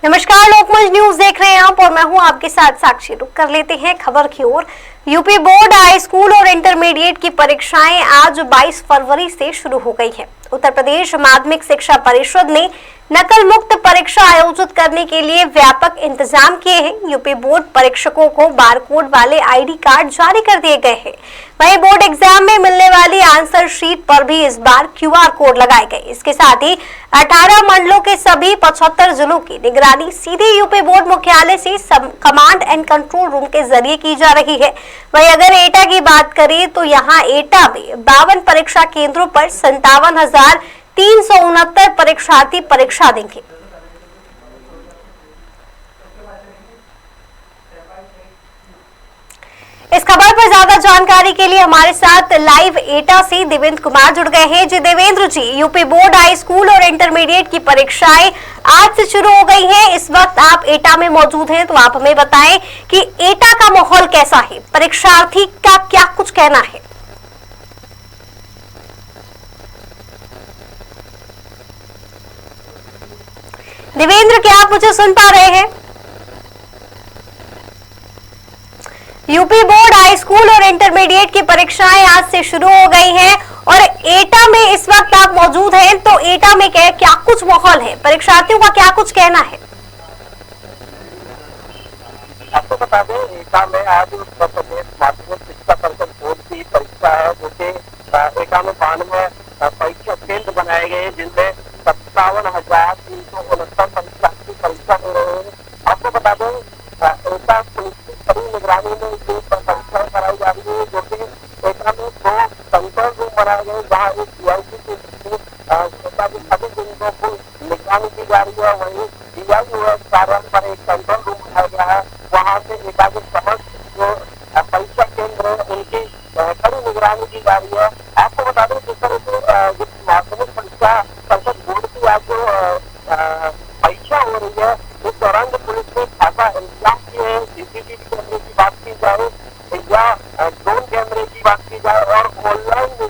नमस्कार, लोकमंच न्यूज देख रहे हैं आप और मैं हूं आपके साथ साक्षी। रुक कर लेते हैं खबर की ओर। यूपी बोर्ड हाई स्कूल और इंटरमीडिएट की परीक्षाएं आज 22 फरवरी से शुरू हो गई है। उत्तर प्रदेश माध्यमिक शिक्षा परिषद ने नकल मुक्त परीक्षा आयोजित करने के लिए व्यापक इंतजाम किए हैं। यूपी बोर्ड परीक्षकों को बारकोड वाले आईडी कार्ड जारी कर दिए गए हैं। वहीं बोर्ड एग्जाम में मिलने वाली आंसर शीट पर भी इस बार क्यूआर कोड लगाए गए। इसके साथ ही 18 मंडलों के सभी 75 जिलों की निगरानी सीधे यूपी बोर्ड मुख्यालय से कमांड एंड कंट्रोल रूम के जरिए की जा रही है। वहीं अगर एटा की बात करें तो यहाँ एटा में 52 परीक्षा केंद्रों पर 57,369 परीक्षार्थी परीक्षा देंगे। इस खबर पर ज्यादा जानकारी के लिए हमारे साथ लाइव एटा से देवेंद्र कुमार जुड़ गए हैं। जी देवेंद्र जी, यूपी बोर्ड हाई स्कूल और इंटरमीडिएट की परीक्षाएं आज से शुरू हो गई हैं। इस वक्त आप एटा में मौजूद हैं, तो आप हमें बताएं कि एटा का माहौल कैसा है, परीक्षार्थी का क्या कुछ कहना है। देवेंद्र, क्या आप मुझे सुन पा रहे हैं? यूपी बोर्ड हाई स्कूल और इंटरमीडिएट की परीक्षाएं आज से शुरू हो गई हैं और एटा में इस वक्त आप मौजूद हैं, तो एटा में क्या कुछ माहौल है, परीक्षार्थियों का क्या कुछ कहना है? आपको बता दें, एटा में आज उत्तर प्रदेश माध्यमिक शिक्षा परिषद बोर्ड की परीक्षा है, जो कि एटा में 92 परीक्षा केंद्र बनाए गए हैं, जिनमें 57,369 परीक्षार्थी परीक्षा दे रहे हैं। आपको बता दें, एटा पुलिस की कड़ी निगरानी में ये परीक्षाएं कराई जा रही है, जो कि एटा में 2 कंट्रोल रूम बनाए गए, जहाँ एक पीआईसी की सभी केंद्रों को निगरानी की जा रही है। वहीं डीआईयूएस कार्यालय पर एक कंट्रोल रूम बनाया गया है, वहाँ से एटा के समस्त जो परीक्षा केंद्र है उनकी कड़ी निगरानी की जा रही है। आपको बता दें, जिस तरह से माध्यमिक परीक्षा परिषद बोर्ड की आज जो परीक्षा हो रही है, इस दौरान जो पुलिस ने खासा इंतजाम किए हैं। सीसीटीवी कैमरे की बात की जाए या ड्रोन कैमरे की बात की जाए और ऑनलाइन जो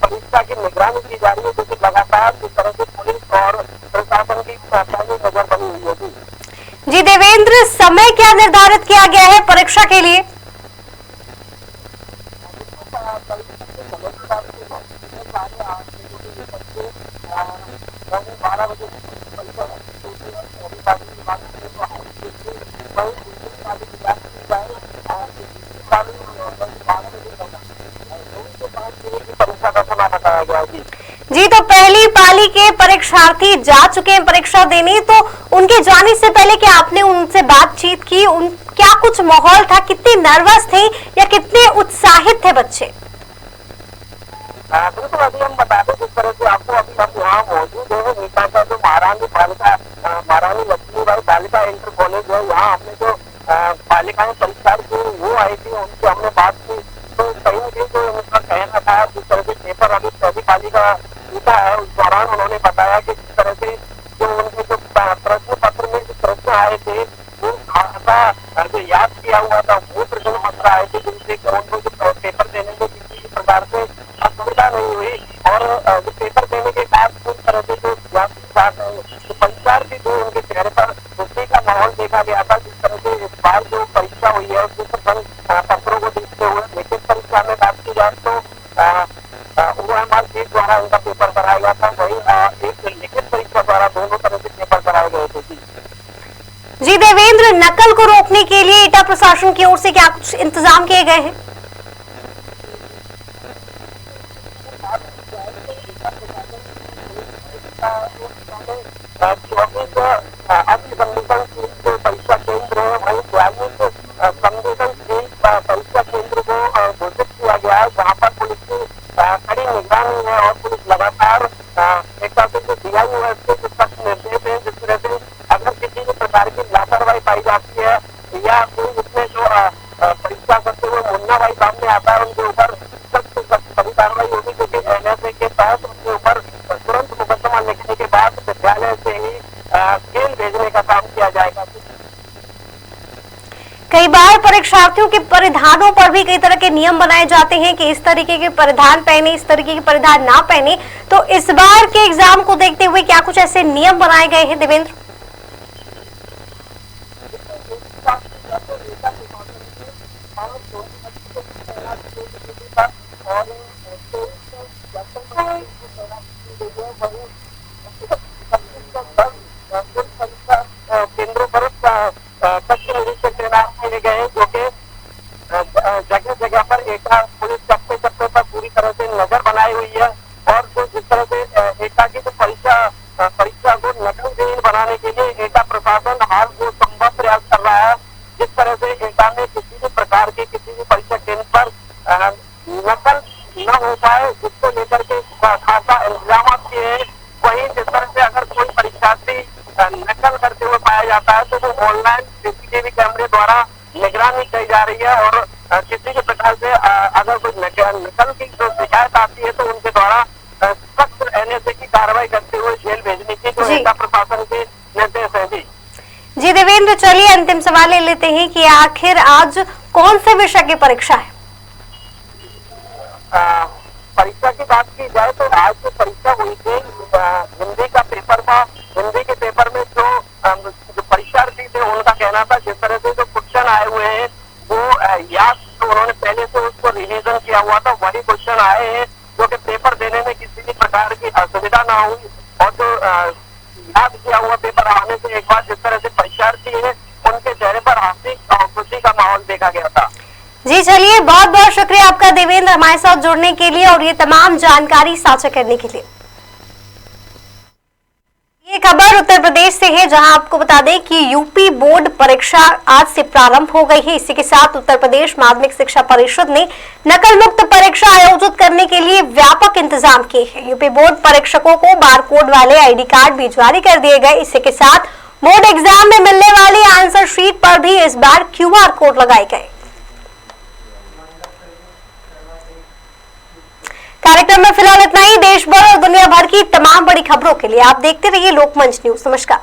परीक्षा की निगरानी की जा रही है, क्योंकि लगातार इस तरह से पुलिस और प्रशासन की पैनी नजर बनी हुई है। जी देवेंद्र, समय क्या निर्धारित किया गया है परीक्षा के लिए? 12 बजे परीक्षा का समय बताया गया। जी, तो पहली पाली के परीक्षार्थी जा चुके हैं परीक्षा देने, तो उनके जाने से पहले क्या आपने उनसे बातचीत की? क्या कुछ माहौल था, कितने नर्वस थे या कितने उत्साहित थे बच्चे? बिल्कुल, अभी हम बता दें, जिस तरह से आपको अभी हम यहाँ मौजूद है, एटा का जो महारानी लक्ष्मीबाई बालिका इंटर कॉलेज है, यहाँ हमने जो बालिकाएं परीक्षार्थी वो आई थी, उनसे हमने बात की, तो कहीं भी जो उनका कहना था, जिस तरह से पेपर अभी पहली पाली का टूटा है, उस दौरान उन्होंने बताया कि जिस तरह से जो उनके जो प्रश्न पत्र में जो प्रश्न आए थे, वो खासा जो याद किया हुआ था, वो प्रश्न पत्र आए थे, जिनसे उनको जो पेपर देने में किसी प्रकार से असुविधा नहीं हुई। और जो पेपर देने के बाद उस तरह से जो परीक्षार्थी जो उनके चेहरे पर खुशी का माहौल देखा गया था। जिस तरह से इस बार जो परीक्षा हुई है, उसके पत्रों को देखते हुए लिखित परीक्षा में बात की जाए तो ओएमआर शीट द्वारा उनका पेपर कराया गया था, वही एक लिखित परीक्षा द्वारा दोनों तरह से पेपर कराए गए थे। जी देवेंद्र, नकल को रोकने के लिए एटा प्रशासन की ओर से क्या कुछ इंतजाम किए गए हैं? अतिसंवेदनशील परीक्षा केंद्र है, वही 42 संवेदनशील परीक्षा केंद्र को घोषित किया गया है, जहाँ पर पुलिस की कड़ी निगरानी है और पुलिस लगातार एक तरह से जो डीआईयूएस के जो सख्त निर्देश है, जिस तरह से अगर किसी भी प्रकार की लापरवाही पाई जाती है या कोई इसमें जो परीक्षा करते हुए मुन्नाभाई सामने आता है, उनके ऊपर सख्त कड़ी कार्रवाई होगी, क्योंकि एनएसए के तहत उनके ऊपर तुरंत मुकदमा लिखने के बाद विद्यालय से ही जेल भेजने का काम किया जाएगा। कई बार परीक्षार्थियों के परिधानों पर भी कई तरह के नियम बनाए जाते हैं कि इस तरीके के परिधान पहने, इस तरीके के परिधान ना पहने, तो इस बार के एग्जाम को देखते हुए क्या कुछ ऐसे नियम बनाए गए हैं देवेंद्र? केंद्रों पर कच्चे निरीक्षक तैनात किए गए, जो कि जगह जगह पर एटा पुलिस चप्पे चप्पे पर पूरी तरह से नजर बनाई हुई है। और जो जिस तरह से एटा की जो परीक्षा को नकलविहीन बनाने के लिए एटा प्रशासन हाल को संभव प्रयास कर रहा है। जिस तरह से एटा में किसी भी प्रकार की किसी भी परीक्षा केंद्र पर नकल न हो पाए, जिसको लेकर के खासा इंतजाम किए हैं। वहीं जिस तरह से अगर कोई परीक्षार्थी नकल करते हुए पाया जाता है तो वो ऑनलाइन सीसीटीवी कैमरे द्वारा निगरानी की जा रही है। और किसी भी प्रकार से अगर कोई नकल की जो शिकायत आती है तो उनके द्वारा सख्त एनएसए की कार्रवाई करते हुए जेल भेजने की जो एटा प्रशासन के निर्देश है। जी देवेंद्र, चलिए अंतिम सवाल ले लेते हैं कि आखिर आज कौन से विषय की परीक्षा है? परीक्षा की बात की जाए तो आज जो परीक्षा हुई थी हिंदी का पेपर था। हिंदी के पेपर में जो परीक्षार्थी थे उनका कहना था जिस तरह से जो क्वेश्चन आए हुए हैं वो याद तो उन्होंने पहले से उसको रिवीजन किया हुआ था, वही क्वेश्चन आए हैं, जो कि पेपर देने में किसी भी प्रकार की असुविधा ना हुई। और जो याद किया हुआ पेपर आने से एक बार जिस तरह से परीक्षार्थी है उनके चेहरे पर हंसी और खुशी का माहौल देखा गया था। जी चलिए, बहुत बहुत शुक्रिया आपका देवेंद्र, हमारे साथ जुड़ने के लिए और ये तमाम जानकारी साझा करने के लिए। ये खबर उत्तर प्रदेश से है, जहां आपको बता दें कि यूपी बोर्ड परीक्षा आज से प्रारंभ हो गई है। इसी के साथ उत्तर प्रदेश माध्यमिक शिक्षा परिषद ने नकल मुक्त परीक्षा आयोजित करने के लिए व्यापक इंतजाम किए हैं। यूपी बोर्ड परीक्षकों को बारकोड वाले आईडी कार्ड भी जारी कर दिए गए। इसी के साथ बोर्ड एग्जाम में मिलने वाली आंसर शीट पर भी इस बार QR कोड लगाए गए। कार्यक्रम में फिलहाल इतना ही। देश भर और दुनिया भर की तमाम बड़ी खबरों के लिए आप देखते रहिए लोकमंच न्यूज। नमस्कार।